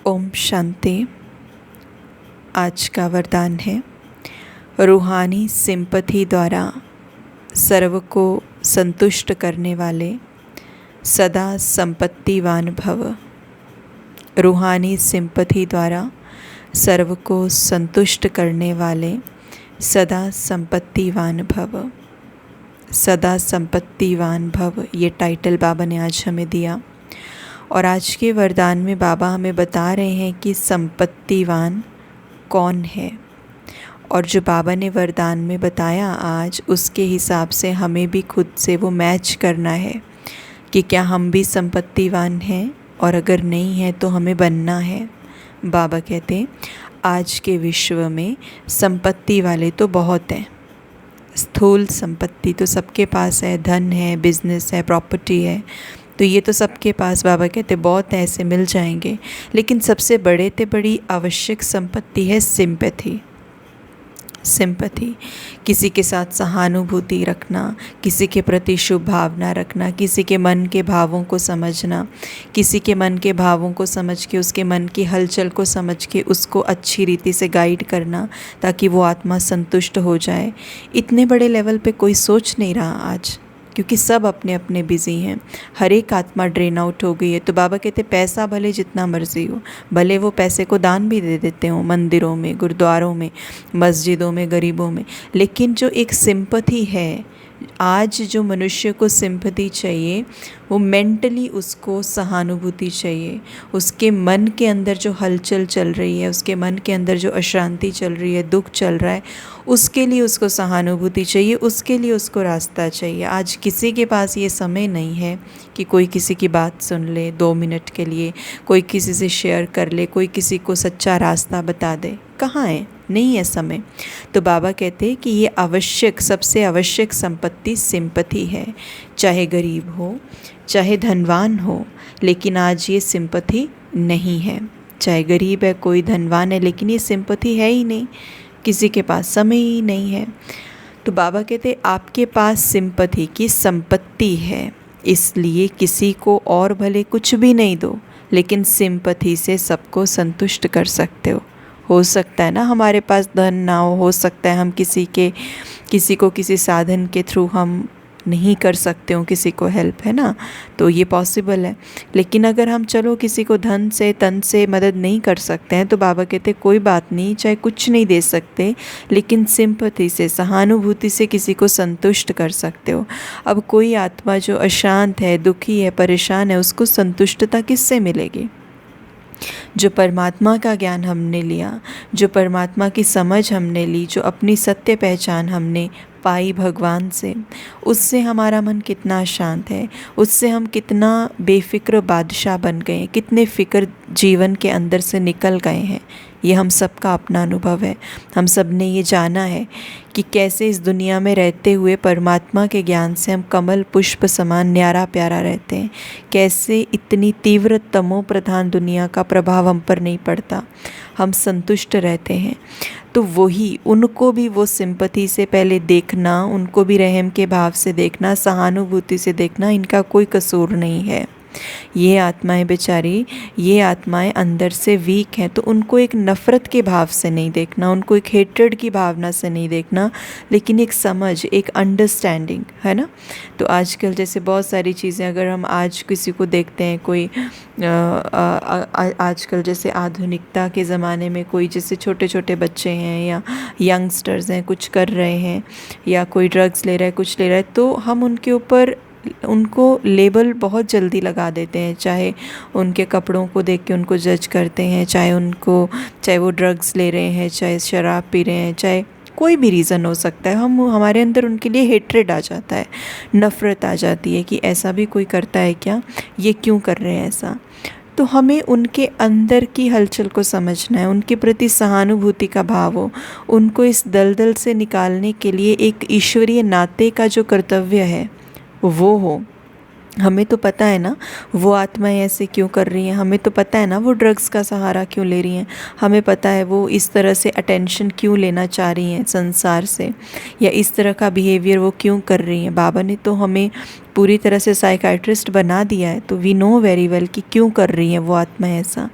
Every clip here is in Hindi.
ओम शांति। आज का वरदान है, रूहानी सिंपथी द्वारा सर्व को संतुष्ट करने वाले सदा संपत्तिवान भव। रूहानी सिंपथी द्वारा सर्व को संतुष्ट करने वाले सदा संपत्तिवान भव। सदा संपत्तिवान भव, ये टाइटल बाबा ने आज हमें दिया। और आज के वरदान में बाबा हमें बता रहे हैं कि संपत्तिवान कौन है, और जो बाबा ने वरदान में बताया आज, उसके हिसाब से हमें भी खुद से वो मैच करना है कि क्या हम भी संपत्तिवान हैं, और अगर नहीं है तो हमें बनना है। बाबा कहते हैं आज के विश्व में संपत्ति वाले तो बहुत हैं। स्थूल संपत्ति तो सबके पास है, धन है, बिजनेस है, प्रॉपर्टी है, तो ये तो सबके पास बाबा कहते बहुत ऐसे मिल जाएंगे। लेकिन सबसे बड़ी आवश्यक संपत्ति है सिंपैथी। सिंपैथी, किसी के साथ सहानुभूति रखना, किसी के प्रति शुभ भावना रखना, किसी के मन के भावों को समझना, किसी के मन के भावों को समझ के उसके मन की हलचल को समझ के उसको अच्छी रीति से गाइड करना, ताकि वो आत्मा संतुष्ट हो जाए। इतने बड़े लेवल पे कोई सोच नहीं रहा आज, क्योंकि सब अपने अपने बिज़ी हैं। हर एक आत्मा ड्रेन आउट हो गई है। तो बाबा कहते पैसा भले जितना मर्जी हो, भले वो पैसे को दान भी दे देते हो मंदिरों में, गुरुद्वारों में, मस्जिदों में, गरीबों में, लेकिन जो एक सिंपथी है, आज जो मनुष्य को सिंपथी चाहिए, वो मेंटली उसको सहानुभूति चाहिए। उसके मन के अंदर जो हलचल चल रही है, उसके मन के अंदर जो अशांति चल रही है, दुख चल रहा है, उसके लिए उसको सहानुभूति चाहिए, उसके लिए उसको रास्ता चाहिए। आज किसी के पास ये समय नहीं है कि कोई किसी की बात सुन ले 2 मिनट के लिए, कोई किसी से शेयर कर ले, कोई किसी को सच्चा रास्ता बता दे। कहाँ है? नहीं है समय। तो बाबा कहते हैं कि ये आवश्यक, सबसे आवश्यक संपत्ति सिंपथी है। चाहे गरीब हो, चाहे धनवान हो, लेकिन आज ये सिंपथी नहीं है। चाहे गरीब है, कोई धनवान है, लेकिन ये सिंपथी है ही नहीं, किसी के पास समय ही नहीं है। तो बाबा कहते आपके पास सिंपथी की संपत्ति है, इसलिए किसी को और भले कुछ भी नहीं दो, लेकिन सिंपथी से सबको संतुष्ट कर सकते हो सकता है ना हमारे पास धन ना हो सकता है हम किसी को किसी साधन के थ्रू हम नहीं कर सकते हो किसी को हेल्प, है ना, तो ये पॉसिबल है। लेकिन अगर हम चलो किसी को धन से तन से मदद नहीं कर सकते हैं, तो बाबा कहते कोई बात नहीं, चाहे कुछ नहीं दे सकते, लेकिन सिंपथी से, सहानुभूति से किसी को संतुष्ट कर सकते हो। अब कोई आत्मा जो अशांत है, दुखी है, परेशान है, उसको संतुष्टता किससे मिलेगी? जो परमात्मा का ज्ञान हमने लिया, जो परमात्मा की समझ हमने ली, जो अपनी सत्य पहचान हमने पाई भगवान से, उससे हमारा मन कितना शांत है, उससे हम कितना बेफिक्र बादशाह बन गए हैं, कितने फ़िक्र जीवन के अंदर से निकल गए हैं। ये हम सबका अपना अनुभव है। हम सब ने ये जाना है कि कैसे इस दुनिया में रहते हुए परमात्मा के ज्ञान से हम कमल पुष्प समान न्यारा प्यारा रहते हैं, कैसे इतनी तीव्र तमो प्रधान दुनिया का प्रभाव हम पर नहीं पड़ता, हम संतुष्ट रहते हैं। तो वही, उनको भी वो सिंपथी से पहले देखना, उनको भी रहम के भाव से देखना, सहानुभूति से देखना, इनका कोई कसूर नहीं है। ये आत्माएं बेचारी, ये आत्माएं अंदर से वीक हैं, तो उनको एक नफ़रत के भाव से नहीं देखना, उनको एक हेट्रेड की भावना से नहीं देखना, लेकिन एक समझ, एक अंडरस्टैंडिंग, है ना। तो आजकल जैसे बहुत सारी चीज़ें, अगर हम आज किसी को देखते हैं, कोई आजकल जैसे आधुनिकता के ज़माने में कोई जैसे छोटे छोटे बच्चे हैं या यंगस्टर्स हैं, कुछ कर रहे हैं, या कोई ड्रग्स ले रहा है, कुछ ले रहा है, तो हम उनके ऊपर उनको लेबल बहुत जल्दी लगा देते हैं। चाहे उनके कपड़ों को देख के उनको जज करते हैं, चाहे वो ड्रग्स ले रहे हैं, चाहे शराब पी रहे हैं, चाहे कोई भी रीज़न हो सकता है, हमारे अंदर उनके लिए हेट्रेड आ जाता है, नफ़रत आ जाती है कि ऐसा भी कोई करता है क्या, ये क्यों कर रहे हैं ऐसा। तो हमें उनके अंदर की हलचल को समझना है, उनके प्रति सहानुभूति का भाव हो, उनको इस दलदल से निकालने के लिए एक ईश्वरीय नाते का जो कर्तव्य है वो हो। हमें तो पता है ना वो आत्माएं ऐसे क्यों कर रही हैं, हमें तो पता है ना वो ड्रग्स का सहारा क्यों ले रही हैं, हमें पता है वो इस तरह से अटेंशन क्यों लेना चाह रही हैं संसार से, या इस तरह का बिहेवियर वो क्यों कर रही हैं। बाबा ने तो हमें पूरी तरह से साइकाइट्रिस्ट बना दिया है, तो वी नो वेरी वेल कि क्यों कर रही हैं वो आत्मा ऐसा।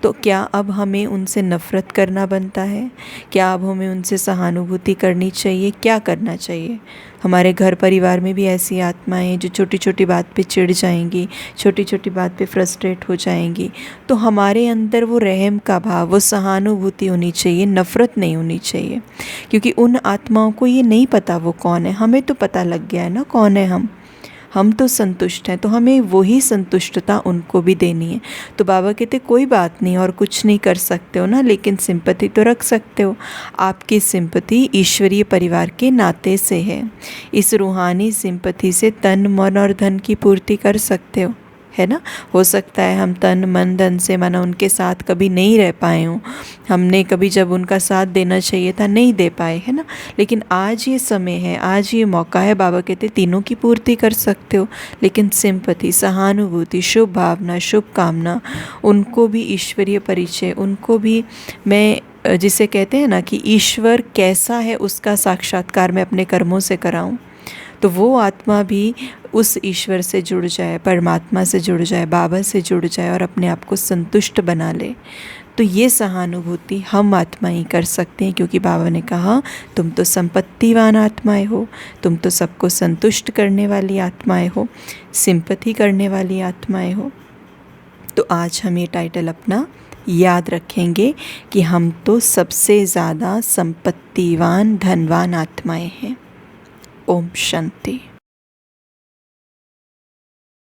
तो क्या अब हमें उनसे नफ़रत करना बनता है? क्या अब हमें उनसे सहानुभूति करनी चाहिए? क्या करना चाहिए? हमारे घर परिवार में भी ऐसी आत्माएं हैं जो छोटी छोटी बात पे चिढ़ जाएंगी, छोटी छोटी बात पे फ्रस्ट्रेट हो जाएंगी। तो हमारे अंदर वो रहम का भाव, वो सहानुभूति होनी चाहिए, नफ़रत नहीं होनी चाहिए। क्योंकि उन आत्माओं को ये नहीं पता वो कौन है, हमें तो पता लग गया है ना कौन है हम तो संतुष्ट हैं, तो हमें वही संतुष्टता उनको भी देनी है। तो बाबा कहते कोई बात नहीं, और कुछ नहीं कर सकते हो ना, लेकिन सिंपैथी तो रख सकते हो। आपकी सिंपैथी ईश्वरीय परिवार के नाते से है। इस रूहानी सिंपैथी से तन मन और धन की पूर्ति कर सकते हो, है ना। हो सकता है हम तन मन धन से माना उनके साथ कभी नहीं रह पाए हों, हमने कभी जब उनका साथ देना चाहिए था नहीं दे पाए, है ना। लेकिन आज ये समय है, आज ये मौका है, बाबा कहते तीनों की पूर्ति कर सकते हो। लेकिन सिंपैथी, सहानुभूति, शुभ भावना, शुभ कामना, उनको भी ईश्वरीय परिचय, उनको भी मैं जिसे कहते हैं ना कि ईश्वर कैसा है उसका साक्षात्कार मैं अपने कर्मों से कराऊं, तो वो आत्मा भी उस ईश्वर से जुड़ जाए, परमात्मा से जुड़ जाए, बाबा से जुड़ जाए और अपने आप को संतुष्ट बना ले। तो ये सहानुभूति हम आत्मा ही कर सकते हैं, क्योंकि बाबा ने कहा तुम तो संपत्तिवान आत्माएं हो, तुम तो सबको संतुष्ट करने वाली आत्माएं हो, सिंपैथी करने वाली आत्माएं हो। तो आज हम ये टाइटल अपना याद रखेंगे कि हम तो सबसे ज़्यादा संपत्तिवान धनवान आत्माएं हैं। ओम शांति।